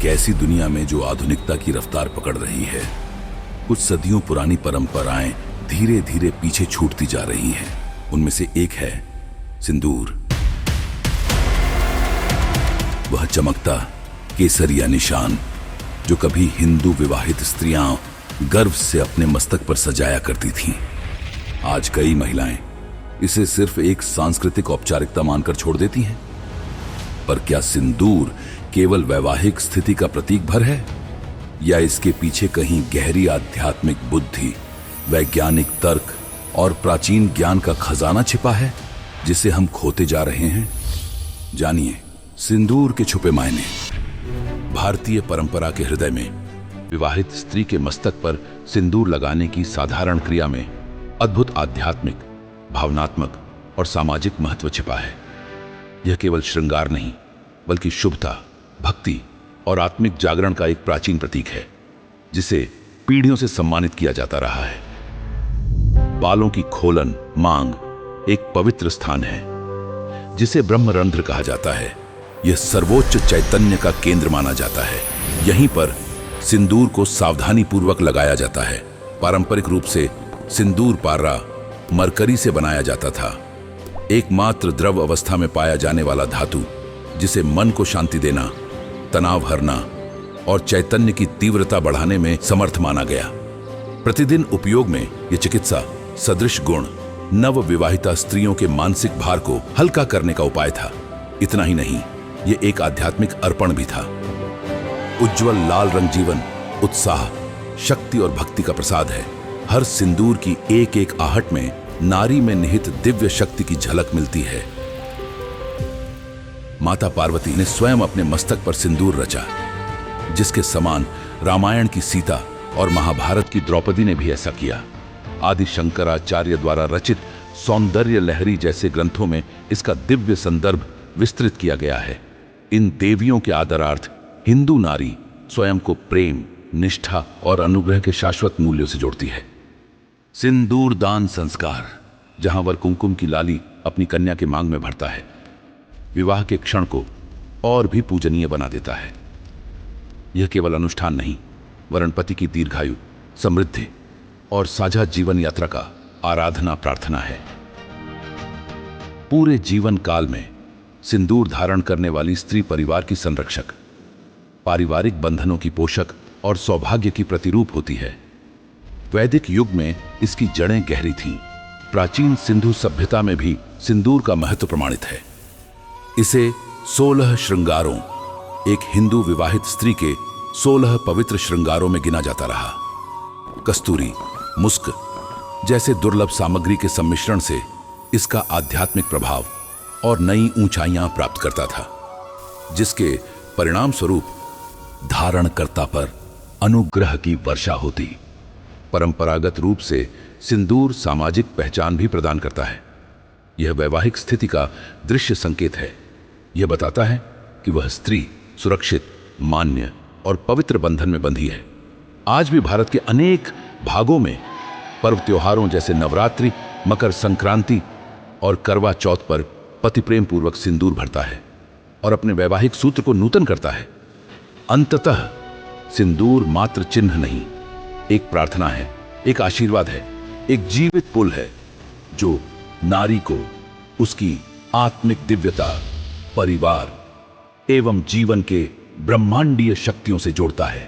एक ऐसी दुनिया में जो आधुनिकता की रफ्तार पकड़ रही है, कुछ सदियों पुरानी परंपराएं धीरे धीरे पीछे छूटती जा रही हैं। उनमें से एक है सिंदूर। वह चमकता केसरिया निशान जो कभी हिंदू विवाहित स्त्रियां गर्व से अपने मस्तक पर सजाया करती थीं, आज कई महिलाएं इसे सिर्फ एक सांस्कृतिक औपचारिकता मानकर छोड़ देती हैं। पर क्या सिंदूर केवल वैवाहिक स्थिति का प्रतीक भर है, या इसके पीछे कहीं गहरी आध्यात्मिक बुद्धि, वैज्ञानिक तर्क और प्राचीन ज्ञान का खजाना छिपा है जिसे हम खोते जा रहे हैं? जानिए सिंदूर के छुपे मायने। भारतीय परंपरा के हृदय में विवाहित स्त्री के मस्तक पर सिंदूर लगाने की साधारण क्रिया में अद्भुत आध्यात्मिक, भावनात्मक और सामाजिक महत्व छिपा है। यह केवल श्रृंगार नहीं, बल्कि शुभता, भक्ति और आत्मिक जागरण का एक प्राचीन प्रतीक है जिसे पीढ़ियों से सम्मानित किया जाता रहा है। बालों की खोलन, मांग एक पवित्र स्थान है जिसे ब्रह्मरंध्र कहा जाता है। यह सर्वोच्च चैतन्य का केंद्र माना जाता है। यहीं पर सिंदूर को सावधानी पूर्वक लगाया जाता है। पारंपरिक रूप से सिंदूर पारा मरकरी से बनाया जाता था, एकमात्र द्रव अवस्था में पाया जाने वाला धातु जिसे मन को शांति देना, तनाव हरना और चैतन्य की तीव्रता बढ़ाने में समर्थ माना गया। प्रतिदिन उपयोग में यह चिकित्सा सदृश गुण नव विवाहिता स्त्रियों के मानसिक भार को हल्का करने का उपाय था। इतना ही नहीं, यह एक आध्यात्मिक अर्पण भी था। उज्जवल लाल रंग जीवन, उत्साह, शक्ति और भक्ति का प्रसाद है। हर सिंदूर की एक एक आहट में नारी में निहित दिव्य शक्ति की झलक मिलती है। माता पार्वती ने स्वयं अपने मस्तक पर सिंदूर रचा, जिसके समान रामायण की सीता और महाभारत की द्रौपदी ने भी ऐसा किया। आदि शंकराचार्य द्वारा रचित सौंदर्य लहरी जैसे ग्रंथों में इसका दिव्य संदर्भ विस्तृत किया गया है। इन देवियों के आदरार्थ हिंदू नारी स्वयं को प्रेम, निष्ठा और अनुग्रह के शाश्वत मूल्यों से जोड़ती है। सिंदूर दान संस्कार, जहां वर कुमकुम की लाली अपनी कन्या के मांग में भरता है, विवाह के क्षण को और भी पूजनीय बना देता है। यह केवल अनुष्ठान नहीं, वरन पति की दीर्घायु, समृद्धि और साझा जीवन यात्रा का आराधना प्रार्थना है। पूरे जीवन काल में सिंदूर धारण करने वाली स्त्री परिवार की संरक्षक, पारिवारिक बंधनों की पोषक और सौभाग्य की प्रतिरूप होती है। वैदिक युग में इसकी जड़ें गहरी थीं। प्राचीन सिंधु सभ्यता में भी सिंदूर का महत्व प्रमाणित है। इसे 16 श्रृंगारों, एक हिंदू विवाहित स्त्री के 16 पवित्र श्रृंगारों में गिना जाता रहा। कस्तूरी, मुस्क जैसे दुर्लभ सामग्री के सम्मिश्रण से इसका आध्यात्मिक प्रभाव और नई ऊंचाइयां प्राप्त करता था, जिसके परिणाम स्वरूप धारणकर्ता पर अनुग्रह की वर्षा होती। परंपरागत रूप से सिंदूर सामाजिक पहचान भी प्रदान करता है। यह वैवाहिक स्थिति का दृश्य संकेत है। यह बताता है कि वह स्त्री सुरक्षित, मान्य और पवित्र बंधन में बंधी है। आज भी भारत के अनेक भागों में पर्व त्योहारों जैसे नवरात्रि, मकर संक्रांति और करवा चौथ पर पति प्रेम पूर्वक सिंदूर भरता है और अपने वैवाहिक सूत्र को नूतन करता है। अंततः सिंदूर मात्र चिन्ह नहीं, एक प्रार्थना है, एक आशीर्वाद है, एक जीवित पुल है जो नारी को उसकी आत्मिक दिव्यता, परिवार एवं जीवन के ब्रह्मांडीय शक्तियों से जोड़ता है।